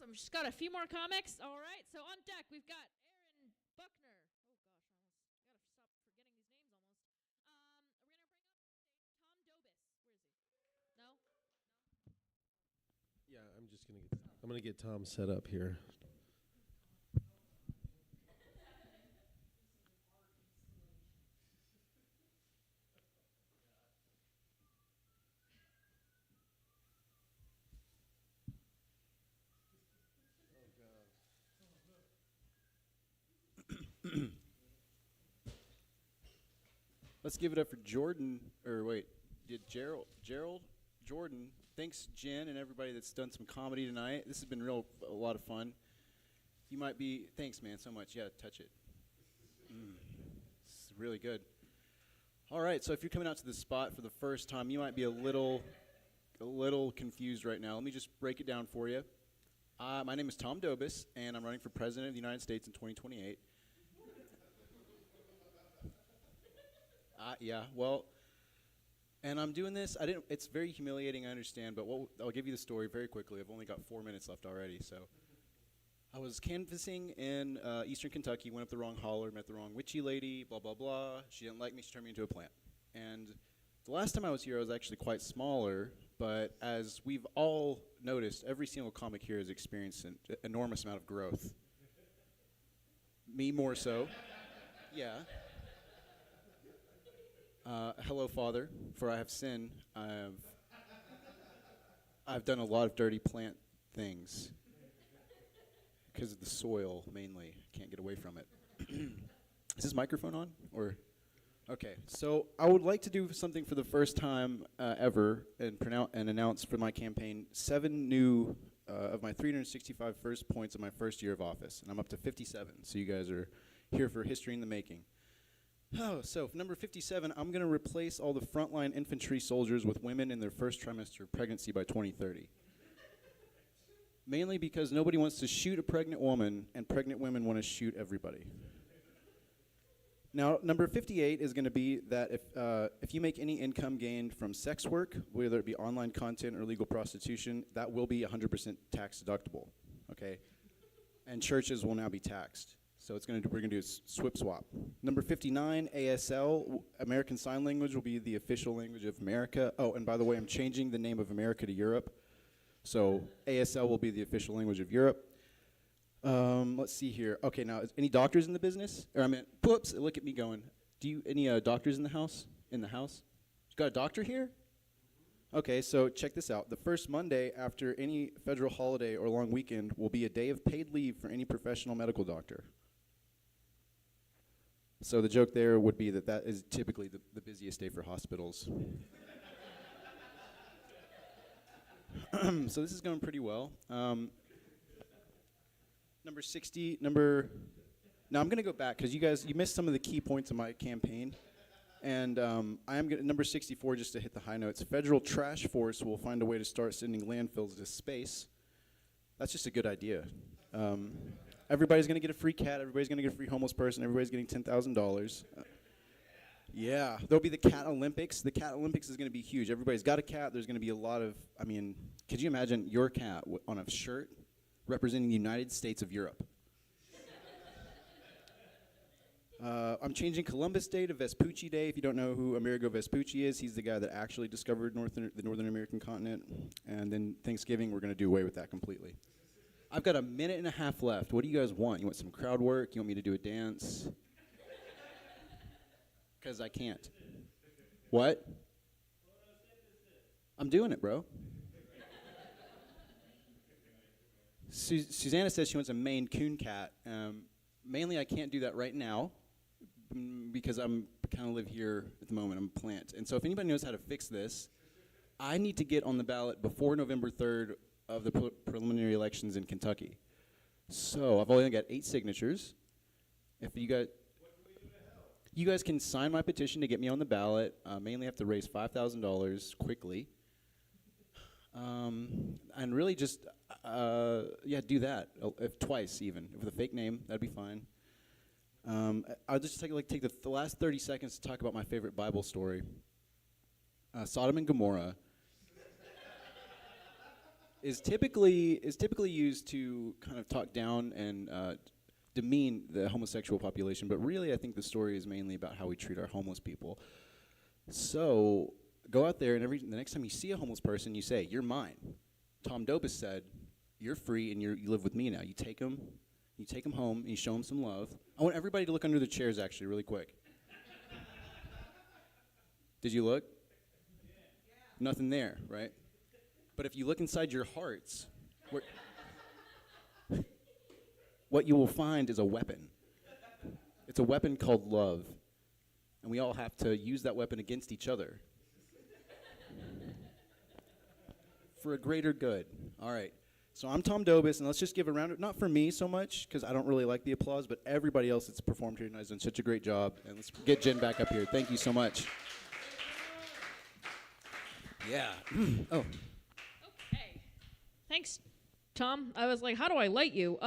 Awesome. Just got a few more comics. All right. So on deck, we've got Aaron Buckner. Yeah, I'm gonna get Tom set up here. Let's give it up for Jordan, or wait, Gerald, Jordan. Thanks, Jen, and everybody that's done some comedy tonight. This has been a lot of fun. You might be, thanks, man, so much. Yeah, touch it. It's really good. All right, so if you're coming out to the spot for the first time, you might be a little confused right now. Let me just break it down for you. My name is Tom Dobis, and I'm running for President of the United States in 2028. Yeah, well, and I'm doing this. It's very humiliating, I understand, but I'll give you the story very quickly. I've only got 4 minutes left already, so. I was canvassing in eastern Kentucky, went up the wrong holler, met the wrong witchy lady, blah, blah, blah. She didn't like me, she turned me into a plant. And the last time I was here, I was actually quite smaller, but as we've all noticed, every single comic here has experienced an enormous amount of growth. Me more so. Yeah. Hello, Father, for I have sinned. I've done a lot of dirty plant things because of the soil, mainly. Can't get away from it. Is this microphone on? Or okay. So I would like to do something for the first time ever and announce for my campaign 7 new of my 365 first points of my first year of office, and I'm up to 57. So you guys are here for history in the making. Oh, so for number 57, I'm going to replace all the frontline infantry soldiers with women in their first trimester of pregnancy by 2030. Mainly because nobody wants to shoot a pregnant woman, and pregnant women want to shoot everybody. Now, number 58 is going to be that if you make any income gained from sex work, whether it be online content or legal prostitution, that will be 100% tax deductible, okay? And churches will now be taxed. So we're going to do a SWIP swap. Number 59, ASL, American Sign Language, will be the official language of America. Oh, and by the way, I'm changing the name of America to Europe. So ASL will be the official language of Europe. Let's see here. Okay, now, any doctors in the business? Or I mean, whoops, look at me going. Any doctors in the house? You got a doctor here? Okay, so check this out. The first Monday after any federal holiday or long weekend will be a day of paid leave for any professional medical doctor. So the joke there would be that is typically the busiest day for hospitals. So this is going pretty well. Number 60, now I'm going to go back because you missed some of the key points of my campaign. And I am number 64, just to hit the high notes. Federal trash force will find a way to start sending landfills to space. That's just a good idea. Everybody's going to get a free cat. Everybody's going to get a free homeless person. Everybody's getting $10,000. Yeah, there'll be the Cat Olympics. The Cat Olympics is going to be huge. Everybody's got a cat. There's going to be a lot of, could you imagine your cat on a shirt representing the United States of Europe? I'm changing Columbus Day to Vespucci Day. If you don't know who Amerigo Vespucci is, he's the guy that actually discovered the Northern American continent. And then Thanksgiving, we're going to do away with that completely. I've got a minute and a half left. What do you guys want? You want some crowd work? You want me to do a dance? Because I can't. What? I'm doing it, bro. Susanna says she wants a Maine Coon cat. Mainly, I can't do that right now because I'm kind of live here at the moment. I'm a plant. And so if anybody knows how to fix this, I need to get on the ballot before November 3rd of the preliminary elections in Kentucky. So I've only got 8 signatures. If you guys can sign my petition to get me on the ballot. Mainly have to raise $5,000 quickly. And really just, do that, if twice even. With a fake name, that'd be fine. I'll just take the last 30 seconds to talk about my favorite Bible story. Sodom and Gomorrah is typically used to kind of talk down and demean the homosexual population, but really I think the story is mainly about how we treat our homeless people. So go out there and the next time you see a homeless person, you say, "You're mine." Tom Dobis said, "You're free and you live with me now." You take them home, and you show them some love. I want everybody to look under the chairs actually really quick. Did you look? Nothing there, right? But if you look inside your hearts, what you will find is a weapon. It's a weapon called love. And we all have to use that weapon against each other for a greater good. All right. So I'm Tom Dobis, and let's just give a round of, not for me so much, because I don't really like the applause, but everybody else that's performed here tonight has done such a great job. And let's get Jen back up here. Thank you so much. Yeah. Oh. Okay. Thanks, Tom. I was like, how do I light you?